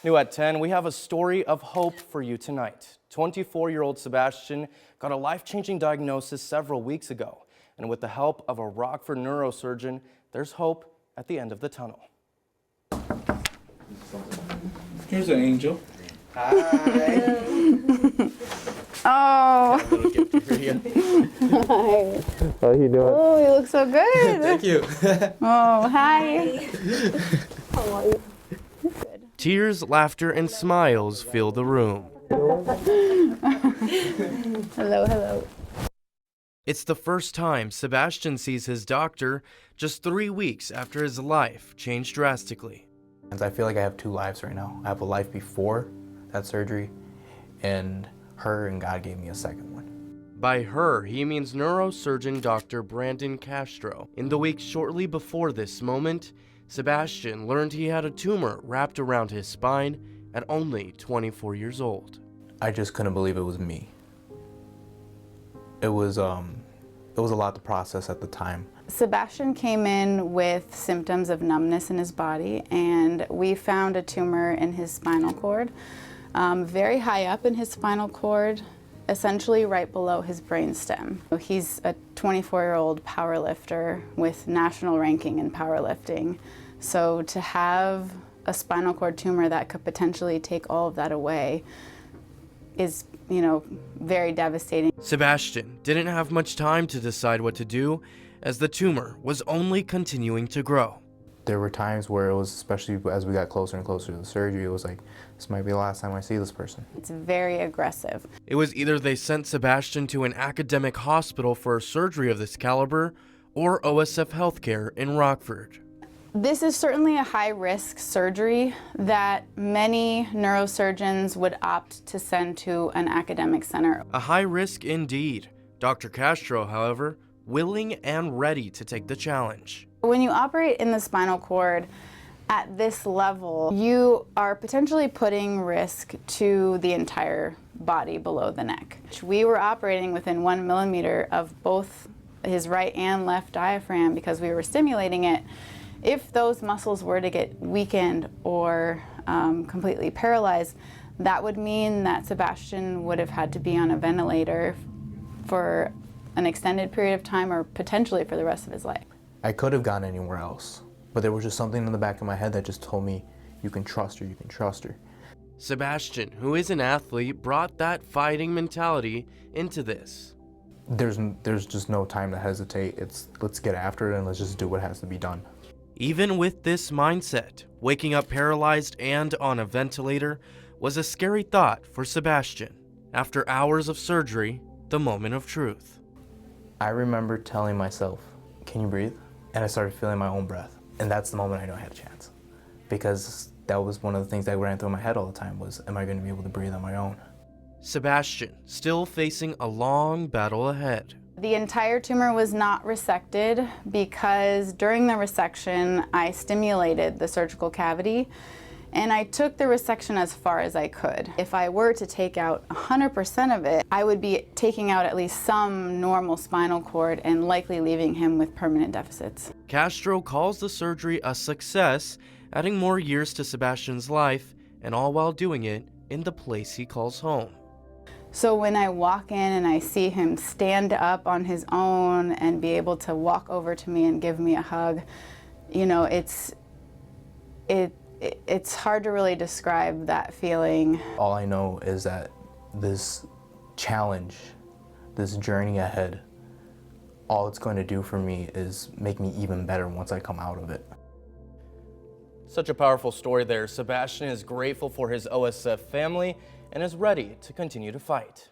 New at 10, we have a story of hope for you tonight. 24-year-old Sebastian got a life-changing diagnosis several weeks ago. And with the help of a Rockford neurosurgeon, there's hope at the end of the tunnel. Here's an angel. Hi. Oh. Got a little gift for you. Hi. How you doing? Oh, you look so good. Thank you. Oh, hi. How are you? Good. Tears, laughter, and smiles fill the room. Hello, hello. It's the first time Sebastian sees his doctor just 3 weeks after his life changed drastically. I feel like I have two lives right now. I have a life before that surgery, and her and God gave me a second one. By her, he means neurosurgeon Dr. Brandyn Castro. In the weeks shortly before this moment, Sebastian learned he had a tumor wrapped around his spine at only 24 years old. I just couldn't believe it was me. It was a lot to process at the time. Sebastian came in with symptoms of numbness in his body, and we found a tumor in his spinal cord, very high up in his spinal cord, essentially right below his brainstem. He's a 24-year-old powerlifter with national ranking in powerlifting. So to have a spinal cord tumor that could potentially take all of that away is, very devastating. Sebastian didn't have much time to decide what to do, as the tumor was only continuing to grow. There were times where it was, especially as we got closer and closer to the surgery, it was like, this might be the last time I see this person. It's very aggressive. It was either they sent Sebastian to an academic hospital for a surgery of this caliber, or OSF Healthcare in Rockford. This is certainly a high-risk surgery that many neurosurgeons would opt to send to an academic center. A high risk indeed. Dr. Castro, however, willing and ready to take the challenge. When you operate in the spinal cord at this level, you are potentially putting risk to the entire body below the neck. We were operating within 1 millimeter of both his right and left diaphragm because we were stimulating it. If those muscles were to get weakened or completely paralyzed, that would mean that Sebastian would have had to be on a ventilator for an extended period of time or potentially for the rest of his life. I could have gone anywhere else, but there was just something in the back of my head that just told me, you can trust her, you can trust her. Sebastian, who is an athlete, brought that fighting mentality into this. There's just no time to hesitate. It's let's get after it and let's just do what has to be done. Even with this mindset, waking up paralyzed and on a ventilator was a scary thought for Sebastian. After hours of surgery, the moment of truth. I remember telling myself, can you breathe? And I started feeling my own breath. And that's the moment I knew I had a chance. Because that was one of the things that ran through my head all the time was, am I going to be able to breathe on my own? Sebastian still facing a long battle ahead. The entire tumor was not resected because during the resection, I stimulated the surgical cavity and I took the resection as far as I could. If I were to take out 100% of it, I would be taking out at least some normal spinal cord and likely leaving him with permanent deficits. Castro calls the surgery a success, adding more years to Sebastian's life, and all while doing it in the place he calls home. So when I walk in and I see him stand up on his own and be able to walk over to me and give me a hug, it's hard to really describe that feeling. All I know is that this challenge, this journey ahead, all it's going to do for me is make me even better once I come out of it. Such a powerful story there. Sebastian is grateful for his OSF family and is ready to continue to fight.